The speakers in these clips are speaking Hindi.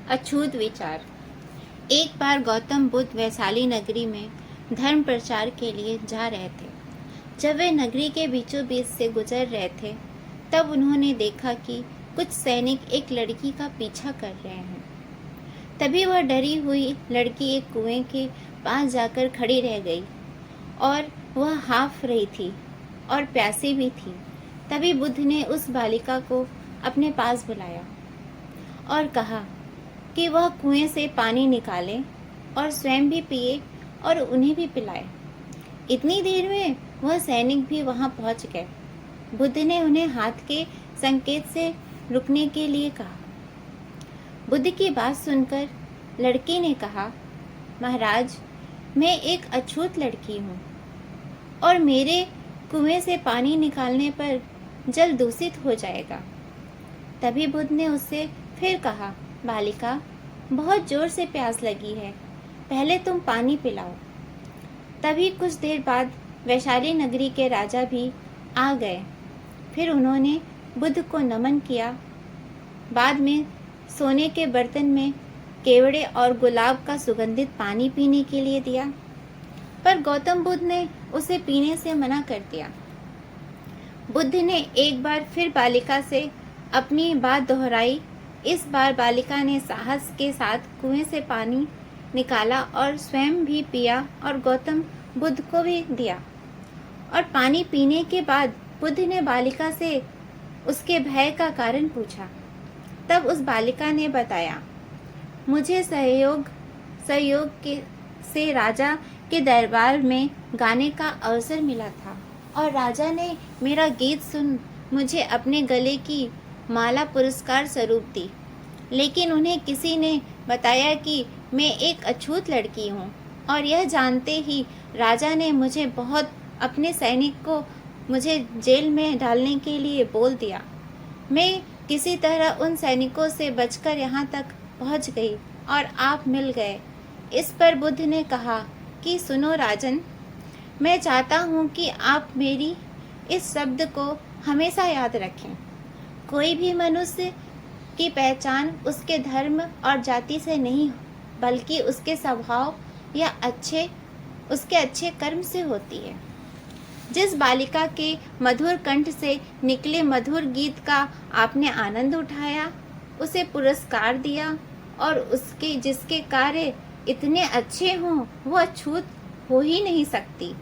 अछूत विचार। एक बार गौतम बुद्ध वैशाली नगरी में धर्म प्रचार के लिए जा रहे थे। जब वे नगरी के बीचों बीच से गुजर रहे थे, तब उन्होंने देखा कि कुछ सैनिक एक लड़की का पीछा कर रहे हैं। तभी वह डरी हुई लड़की एक कुएं के पास जाकर खड़ी रह गई और वह हाफ रही थी और प्यासी भी थी। तभी बुद्ध ने उस बालिका को अपने पास बुलाया और कहा कि वह कुएं से पानी निकाले और स्वयं भी पिए और उन्हें भी पिलाए। इतनी देर में वह सैनिक भी वहां पहुंच गए। बुद्ध ने उन्हें हाथ के संकेत से रुकने के लिए कहा। बुद्ध की बात सुनकर लड़की ने कहा, महाराज, मैं एक अछूत लड़की हूँ और मेरे कुएं से पानी निकालने पर जल दूषित हो जाएगा। तभी बुद्ध ने उससे फिर कहा, बालिका, बहुत जोर से प्यास लगी है, पहले तुम पानी पिलाओ। तभी कुछ देर बाद वैशाली नगरी के राजा भी आ गए। फिर उन्होंने बुद्ध को नमन किया। बाद में सोने के बर्तन में केवड़े और गुलाब का सुगंधित पानी पीने के लिए दिया, पर गौतम बुद्ध ने उसे पीने से मना कर दिया। बुद्ध ने एक बार फिर बालिका से अपनी बात दोहराई। इस बार बालिका ने साहस के साथ कुएं से पानी निकाला और स्वयं भी पिया और गौतम बुद्ध को भी दिया। और पानी पीने के बाद बुद्ध ने बालिका से उसके भय का कारण पूछा। तब उस बालिका ने बताया, मुझे सहयोग से राजा के दरबार में गाने का अवसर मिला था और राजा ने मेरा गीत सुन मुझे अपने गले की माला पुरस्कार स्वरूप दी। लेकिन उन्हें किसी ने बताया कि मैं एक अछूत लड़की हूँ और यह जानते ही राजा ने मुझे अपने सैनिक को मुझे जेल में डालने के लिए बोल दिया। मैं किसी तरह उन सैनिकों से बचकर यहाँ तक पहुँच गई और आप मिल गए। इस पर बुद्ध ने कहा कि सुनो राजन, मैं चाहता हूँ कि आप मेरी इस शब्द को हमेशा याद रखें। कोई भी मनुष्य की पहचान उसके धर्म और जाति से नहीं, बल्कि उसके स्वभाव या उसके अच्छे कर्म से होती है। जिस बालिका के मधुर कंठ से निकले मधुर गीत का आपने आनंद उठाया, उसे पुरस्कार दिया और जिसके कार्य इतने अच्छे हों, वो अछूत हो ही नहीं सकती।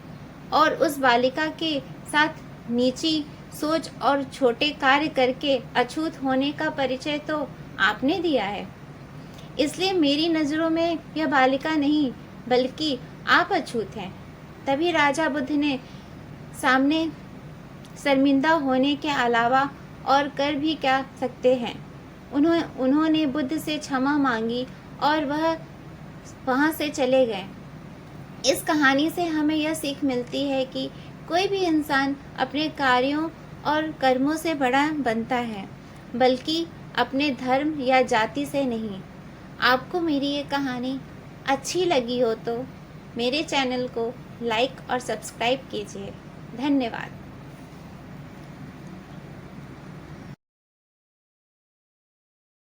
और उस बालिका के साथ नीची सोच और छोटे कार्य करके अछूत होने का परिचय तो आपने दिया है। इसलिए मेरी नज़रों में यह बालिका नहीं, बल्कि आप अछूत हैं। तभी राजा बुद्ध ने सामने शर्मिंदा होने के अलावा और कर भी क्या सकते हैं। उन्होंने बुद्ध से क्षमा मांगी और वह वहाँ से चले गए। इस कहानी से हमें यह सीख मिलती है कि कोई भी इंसान अपने कार्यों और कर्मों से बड़ा बनता है, बल्कि अपने धर्म या जाति से नहीं। आपको मेरी ये कहानी अच्छी लगी हो तो मेरे चैनल को लाइक और सब्सक्राइब कीजिए। धन्यवाद।